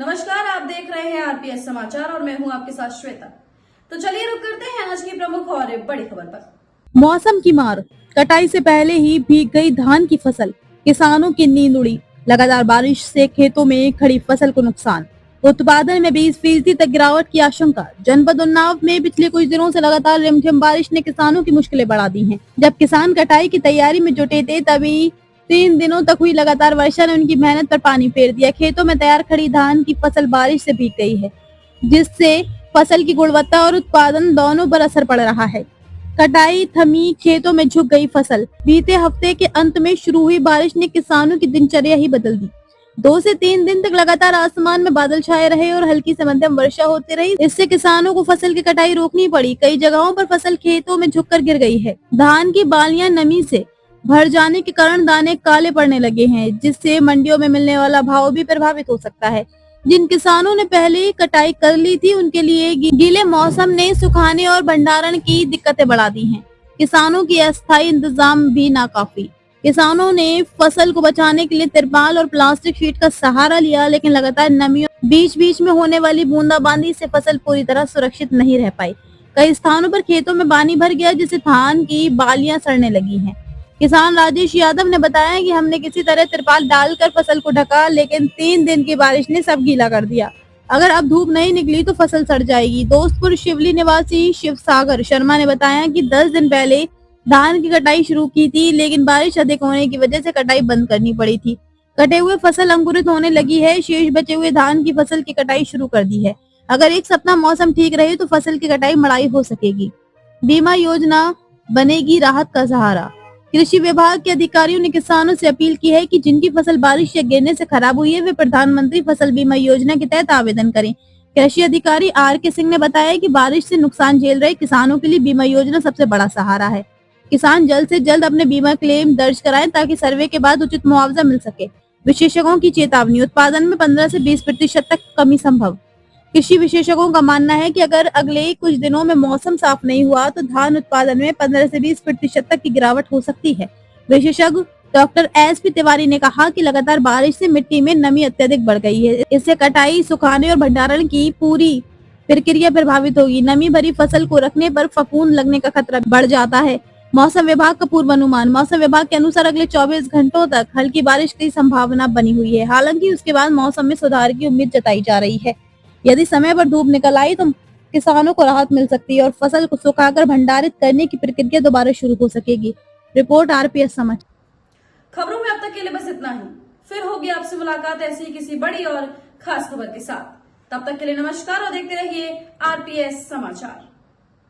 नमस्कार, आप देख रहे हैं आरपीएस समाचार और मैं हूं आपके साथ श्वेता। तो चलिए रुक करते हैं आज की प्रमुख और बड़ी खबर पर। मौसम की मार, कटाई से पहले ही भीग गई धान की फसल, किसानों की नींद उड़ी। लगातार बारिश से खेतों में खड़ी फसल को नुकसान, उत्पादन में 20% तक गिरावट की आशंका। जनपद उन्नाव में पिछले कुछ दिनों से लगातार रिमझिम बारिश ने किसानों की मुश्किलें बढ़ा दी हैं। जब किसान कटाई की तैयारी में जुटे थे तभी 3 दिनों तक हुई लगातार वर्षा ने उनकी मेहनत पर पानी फेर दिया। खेतों में तैयार खड़ी धान की फसल बारिश से भीग गई है, जिससे फसल की गुणवत्ता और उत्पादन दोनों पर असर पड़ रहा है। कटाई थमी, खेतों में झुक गई फसल। बीते हफ्ते के अंत में शुरू हुई बारिश ने किसानों की दिनचर्या ही बदल दी। 2 से 3 दिन तक लगातार आसमान में बादल छाए रहे और हल्की से मध्यम वर्षा होती रही। इससे किसानों को फसल की कटाई रोकनी पड़ी। कई जगहों पर फसल खेतों में झुककर गिर गई है। धान की बालियां नमी से भर जाने के कारण दाने काले पड़ने लगे हैं, जिससे मंडियों में मिलने वाला भाव भी प्रभावित हो सकता है। जिन किसानों ने पहले ही कटाई कर ली थी, उनके लिए गीले मौसम ने सुखाने और भंडारण की दिक्कतें बढ़ा दी हैं। किसानों की अस्थायी इंतजाम भी नाकाफी। किसानों ने फसल को बचाने के लिए तिरपाल और प्लास्टिक शीट का सहारा लिया, लेकिन लगातार नमी और बीच-बीच में होने वाली बूंदाबांदी से फसल पूरी तरह सुरक्षित नहीं रह पाई। कई स्थानों पर खेतों में पानी भर गया, जिससे धान की बालियां सड़ने लगी हैं। किसान राजेश यादव ने बताया कि हमने किसी तरह तिरपाल डालकर फसल को ढका, लेकिन 3 दिन की बारिश ने सब गीला कर दिया। अगर अब धूप नहीं निकली तो फसल सड़ जाएगी। दोस्तपुर शिवली निवासी शिव सागर शर्मा ने बताया कि 10 दिन पहले धान की कटाई शुरू की थी, लेकिन बारिश अधिक होने की वजह से कटाई बंद करनी पड़ी थी। कटे हुए फसल अंकुरित होने लगी है। शेष बचे हुए धान की फसल की कटाई शुरू कर दी है। अगर एक सप्ताह मौसम ठीक रहे तो फसल की कटाई मड़ाई हो सकेगी। बीमा योजना बनेगी राहत का सहारा। कृषि विभाग के अधिकारियों ने किसानों से अपील की है कि जिनकी फसल बारिश या गिरने से खराब हुई है, वे प्रधानमंत्री फसल बीमा योजना के तहत आवेदन करें। कृषि अधिकारी आर.के. सिंह ने बताया कि बारिश से नुकसान झेल रहे किसानों के लिए बीमा योजना सबसे बड़ा सहारा है। किसान जल्द से जल्द अपने बीमा क्लेम दर्ज कराएं ताकि सर्वे के बाद उचित मुआवजा मिल सके। विशेषज्ञों की चेतावनी, उत्पादन में 15 से 20% तक कमी संभव। कृषि विशेषज्ञों का मानना है कि अगर अगले कुछ दिनों में मौसम साफ नहीं हुआ तो धान उत्पादन में 15 से 20% तक की गिरावट हो सकती है। विशेषज्ञ डॉक्टर एस.पी. तिवारी ने कहा कि लगातार बारिश से मिट्टी में नमी अत्यधिक बढ़ गई है। इससे कटाई, सुखाने और भंडारण की पूरी प्रक्रिया प्रभावित होगी। नमी भरी फसल को रखने पर फफूंद लगने का खतरा बढ़ जाता है। मौसम विभाग का पूर्वानुमान, मौसम विभाग के अनुसार अगले 24 घंटों तक हल्की बारिश की संभावना बनी हुई है। हालांकि उसके बाद मौसम में सुधार की उम्मीद जताई जा रही है। यदि समय पर धूप निकल आई तो किसानों को राहत मिल सकती है और फसल को सुखाकर भंडारित करने की प्रक्रिया दोबारा शुरू हो सकेगी। रिपोर्ट आरपीएस समाचार। खबरों में अब तक के लिए बस इतना ही। फिर होगी आपसे मुलाकात ऐसी किसी बड़ी और खास खबर के साथ। तब तक के लिए नमस्कार और देखते रहिए आरपीएस समाचार।